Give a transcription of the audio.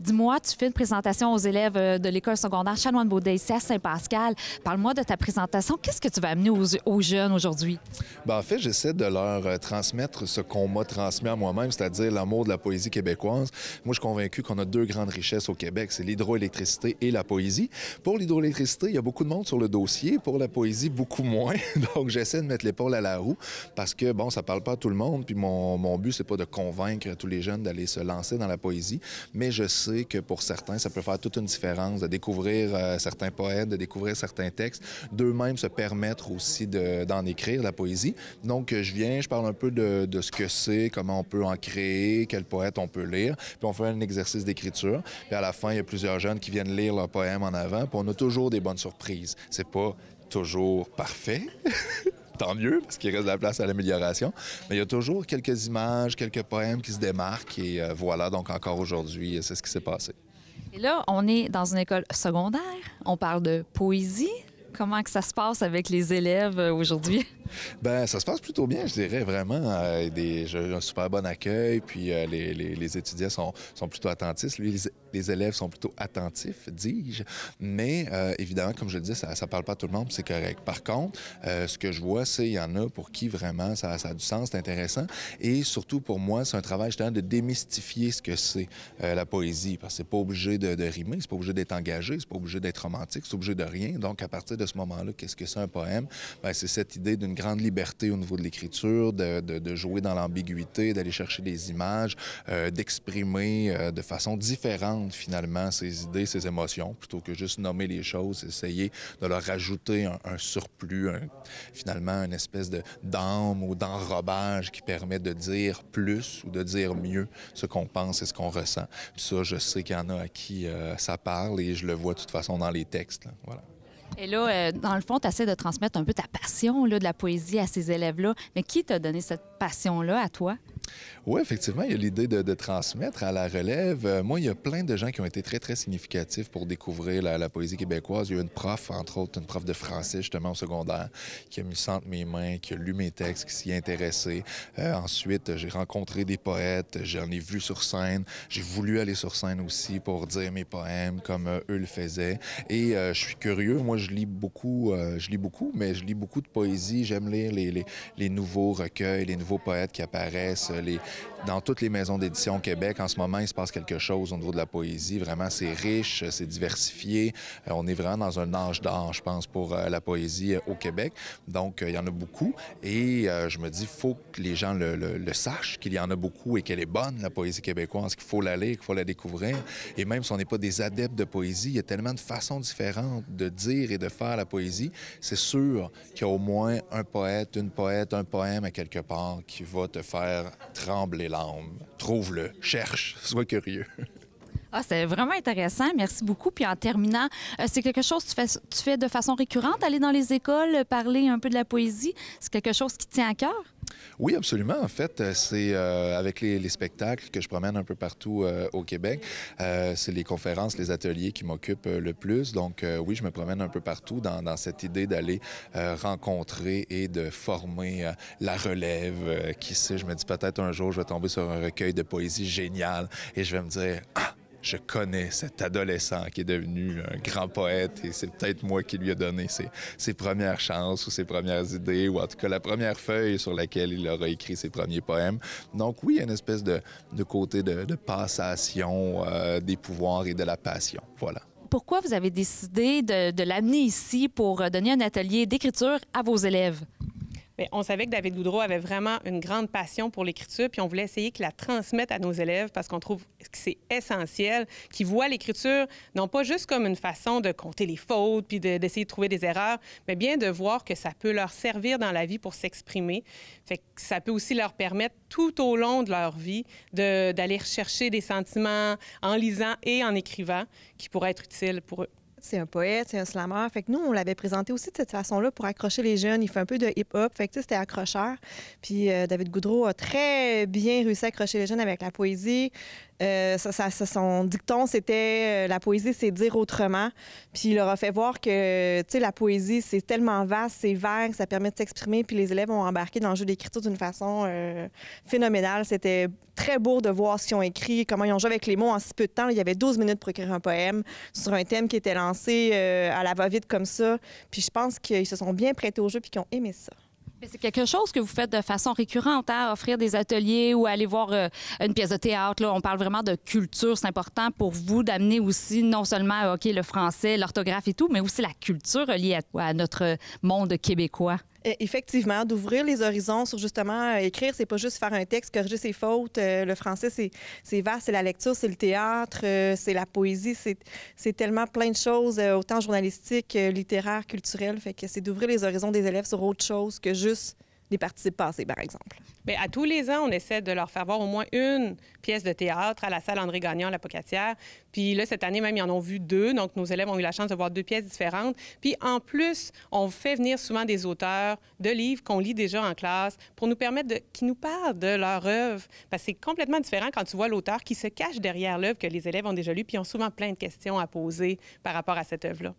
dis-moi, tu fais une présentation aux élèves de l'école secondaire Chanoine-Beaudet ici à Saint-Pascal. Parle-moi de ta présentation. Qu'est-ce que tu vas amener aux jeunes aujourd'hui? En fait, j'essaie de leur transmettre ce qu'on m'a transmis à moi-même, c'est-à-dire l'amour de la poésie québécoise. Moi, je suis convaincu qu'on a deux grandes richesses au Québec, c'est l'hydroélectricité et la poésie. Pour l'hydroélectricité, il y a beaucoup de monde sur le dossier. Pour la poésie, beaucoup moins. Donc, j'essaie de mettre l'épaule à la roue parce que, bon, ça parle pas à tout le monde. Puis mon but, c'est pas de convaincre tous les jeunes d'aller se lancer dans la poésie, mais je sais que pour certains, ça peut faire toute une différence de découvrir certains poètes, de découvrir certains textes, d'eux-mêmes se permettre aussi d'en écrire, la poésie. Donc, je viens, je parle un peu de ce que c'est, comment on peut en créer, quel poète on peut lire, puis on fait un exercice d'écriture. Puis à la fin, il y a plusieurs jeunes qui viennent lire leur poème en avant, puis on a toujours des bonnes surprises. C'est pas toujours parfait. Tant mieux, parce qu'il reste de la place à l'amélioration. Mais il y a toujours quelques images, quelques poèmes qui se démarquent. Et voilà, donc encore aujourd'hui, c'est ce qui s'est passé. Et là, on est dans une école secondaire. On parle de poésie. Comment que ça se passe avec les élèves aujourd'hui? Bien, ça se passe plutôt bien, je dirais, vraiment. J'ai un super bon accueil, puis les étudiants sont plutôt attentifs. Les élèves sont plutôt attentifs, dis-je. Mais évidemment, comme je le dis, ça ne parle pas à tout le monde, c'est correct. Par contre, ce que je vois, c'est qu'il y en a pour qui vraiment ça a du sens, c'est intéressant. Et surtout pour moi, c'est un travail justement de démystifier ce que c'est la poésie. Parce que c'est pas obligé de rimer, c'est pas obligé d'être engagé, c'est pas obligé d'être romantique, c'est obligé de rien. Donc, à partir de ce moment-là, qu'est-ce que c'est un poème? Bien, c'est cette idée d'une grande liberté au niveau de l'écriture, de jouer dans l'ambiguïté, d'aller chercher des images, d'exprimer de façon différente, finalement, ses idées, ses émotions, plutôt que juste nommer les choses, essayer de leur rajouter un surplus, finalement, une espèce d'âme ou d'enrobage qui permet de dire plus ou de dire mieux ce qu'on pense et ce qu'on ressent. Puis ça, je sais qu'il y en a à qui ça parle et je le vois de toute façon dans les textes. Là. Voilà. Et là, dans le fond, tu essaies de transmettre un peu ta passion là, de la poésie à ces élèves-là. Mais qui t'a donné cette passion-là à toi? Oui, effectivement, il y a l'idée de transmettre à la relève. Moi, il y a plein de gens qui ont été très, très significatifs pour découvrir la poésie québécoise. Il y a eu une prof, entre autres, une prof de français, justement, au secondaire, qui a mis ça entre mes mains, qui a lu mes textes, qui s'y est intéressé. Ensuite, j'ai rencontré des poètes, j'en ai vu sur scène. J'ai voulu aller sur scène aussi pour dire mes poèmes comme eux le faisaient. Et je suis curieux. Moi, je lis beaucoup, mais je lis beaucoup de poésie. J'aime lire les nouveaux recueils, les nouveaux poètes qui apparaissent. Dans toutes les maisons d'édition au Québec, en ce moment, il se passe quelque chose au niveau de la poésie. Vraiment, c'est riche, c'est diversifié. On est vraiment dans un âge d'or, je pense, pour la poésie au Québec. Donc, il y en a beaucoup. Et je me dis, il faut que les gens le sachent, qu'il y en a beaucoup et qu'elle est bonne, la poésie québécoise, qu'il faut la lire, qu'il faut la découvrir. Et même si on n'est pas des adeptes de poésie, il y a tellement de façons différentes de dire et de faire la poésie. C'est sûr qu'il y a au moins un poète, un poème à quelque part qui va te faire trembler l'âme. Trouve-le, cherche, sois curieux. Ah, c'est vraiment intéressant. Merci beaucoup. Puis en terminant, c'est quelque chose que tu fais de façon récurrente, aller dans les écoles, parler un peu de la poésie. C'est quelque chose qui te tient à cœur? Oui, absolument. En fait, c'est avec les spectacles que je promène un peu partout au Québec. C'est les conférences, les ateliers qui m'occupent le plus. Donc, oui, je me promène un peu partout dans cette idée d'aller rencontrer et de former la relève. Qui sait, je me dis peut-être un jour, je vais tomber sur un recueil de poésie génial et je vais me dire « Ah! Je connais cet adolescent qui est devenu un grand poète et c'est peut-être moi qui lui ai donné ses premières chances ou ses premières idées ou en tout cas la première feuille sur laquelle il aura écrit ses premiers poèmes. » Donc oui, il y a une espèce de côté de passation des pouvoirs et de la passion. Voilà. Pourquoi vous avez décidé de l'amener ici pour donner un atelier d'écriture à vos élèves? Bien, on savait que David Goudreau avait vraiment une grande passion pour l'écriture, puis on voulait essayer de la transmettre à nos élèves parce qu'on trouve que c'est essentiel, qu'ils voient l'écriture non pas juste comme une façon de compter les fautes puis d'essayer de trouver des erreurs, mais bien de voir que ça peut leur servir dans la vie pour s'exprimer. Fait que ça peut aussi leur permettre tout au long de leur vie d'aller rechercher des sentiments en lisant et en écrivant qui pourraient être utiles pour eux. C'est un poète, c'est un slammer. Fait que nous, on l'avait présenté aussi de cette façon-là pour accrocher les jeunes. Il fait un peu de hip-hop. Fait que c'était accrocheur. Puis David Goudreau a très bien réussi à accrocher les jeunes avec la poésie. Son dicton, c'était la poésie, c'est dire autrement. Puis il leur a fait voir que, tu sais, la poésie, c'est tellement vaste, c'est vague, ça permet de s'exprimer. Puis les élèves ont embarqué dans le jeu d'écriture d'une façon phénoménale. C'était très beau de voir ce qu'ils ont écrit, comment ils ont joué avec les mots en si peu de temps. Il y avait 12 minutes pour écrire un poème sur un thème qui était lancé à la va-vite comme ça. Puis je pense qu'ils se sont bien prêtés au jeu puis qu'ils ont aimé ça. Mais c'est quelque chose que vous faites de façon récurrente, hein? Offrir des ateliers ou aller voir une pièce de théâtre. Là. On parle vraiment de culture. C'est important pour vous d'amener aussi non seulement le français, l'orthographe et tout, mais aussi la culture liée à notre monde québécois. Effectivement, d'ouvrir les horizons sur justement écrire, c'est pas juste faire un texte, corriger ses fautes. Le français, c'est vaste, c'est la lecture, c'est le théâtre, c'est la poésie, c'est tellement plein de choses, autant journalistiques, littéraires, culturelles. Fait que c'est d'ouvrir les horizons des élèves sur autre chose que juste des participes passés, par exemple. Bien, à tous les ans, on essaie de leur faire voir au moins une pièce de théâtre à la salle André Gagnon à la Pocatière. Puis là, cette année même, ils en ont vu 2. Donc, nos élèves ont eu la chance de voir 2 pièces différentes. Puis en plus, on fait venir souvent des auteurs de livres qu'on lit déjà en classe pour nous permettre qu'ils nous parlent de leur œuvre. Parce que c'est complètement différent quand tu vois l'auteur qui se cache derrière l'œuvre que les élèves ont déjà lue puis ont souvent plein de questions à poser par rapport à cette œuvre-là.